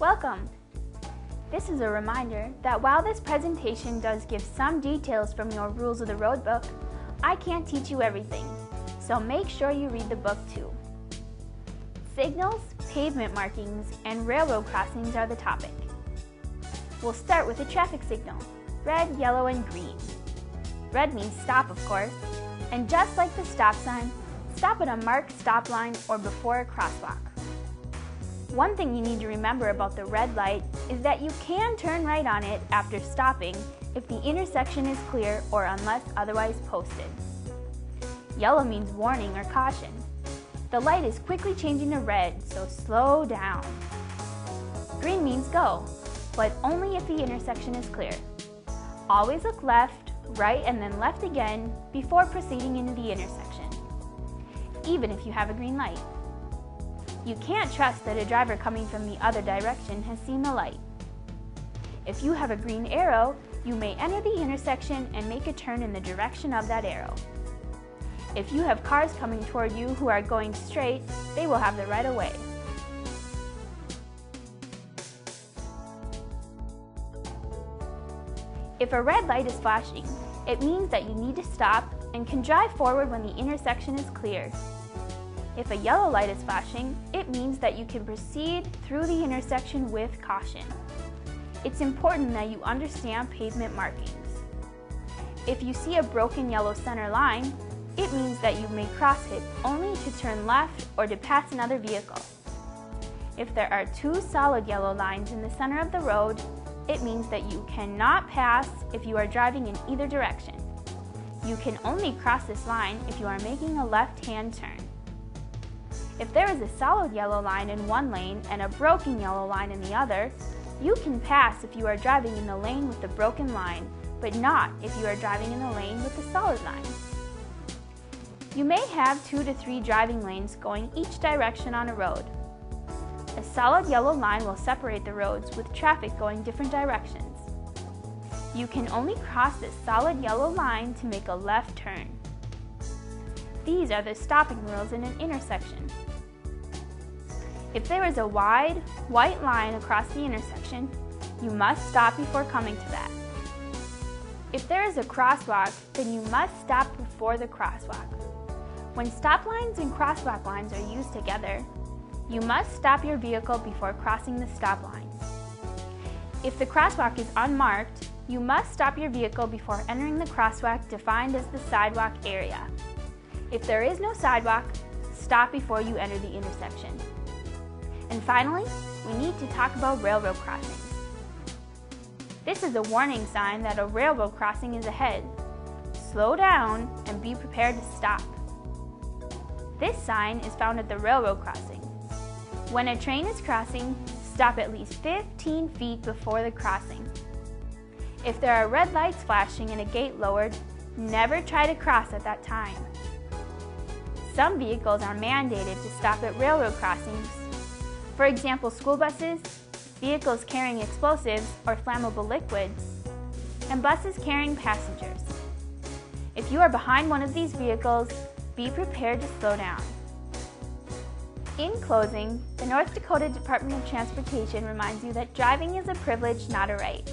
Welcome! This is a reminder that while this presentation does give some details from your Rules of the Road book, I can't teach you everything, so make sure you read the book too. Signals, pavement markings, and railroad crossings are the topic. We'll start with a traffic signal, red, yellow, and green. Red means stop, of course, and just like the stop sign, stop at a marked stop line or before a crosswalk. One thing you need to remember about the red light is that you can turn right on it after stopping if the intersection is clear or unless otherwise posted. Yellow means warning or caution. The light is quickly changing to red, so slow down. Green means go, but only if the intersection is clear. Always look left, right, and then left again before proceeding into the intersection, even if you have a green light. You can't trust that a driver coming from the other direction has seen the light. If you have a green arrow, you may enter the intersection and make a turn in the direction of that arrow. If you have cars coming toward you who are going straight, they will have the right of way. If a red light is flashing, it means that you need to stop and can drive forward when the intersection is clear. If a yellow light is flashing, it means that you can proceed through the intersection with caution. It's important that you understand pavement markings. If you see a broken yellow center line, it means that you may cross it only to turn left or to pass another vehicle. If there are two solid yellow lines in the center of the road, it means that you cannot pass if you are driving in either direction. You can only cross this line if you are making a left-hand turn. If there is a solid yellow line in one lane and a broken yellow line in the other, you can pass if you are driving in the lane with the broken line, but not if you are driving in the lane with the solid line. You may have 2 to 3 driving lanes going each direction on a road. A solid yellow line will separate the roads with traffic going different directions. You can only cross this solid yellow line to make a left turn. These are the stopping rules in an intersection. If there is a wide, white line across the intersection, you must stop before coming to that. If there is a crosswalk, then you must stop before the crosswalk. When stop lines and crosswalk lines are used together, you must stop your vehicle before crossing the stop lines. If the crosswalk is unmarked, you must stop your vehicle before entering the crosswalk defined as the sidewalk area. If there is no sidewalk, stop before you enter the intersection. And finally, we need to talk about railroad crossings. This is a warning sign that a railroad crossing is ahead. Slow down and be prepared to stop. This sign is found at the railroad crossing. When a train is crossing, stop at least 15 feet before the crossing. If there are red lights flashing and a gate lowered, never try to cross at that time. Some vehicles are mandated to stop at railroad crossings. For example, school buses, vehicles carrying explosives or flammable liquids, and buses carrying passengers. If you are behind one of these vehicles, be prepared to slow down. In closing, the North Dakota Department of Transportation reminds you that driving is a privilege, not a right.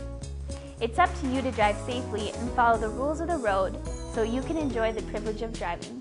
It's up to you to drive safely and follow the rules of the road so you can enjoy the privilege of driving.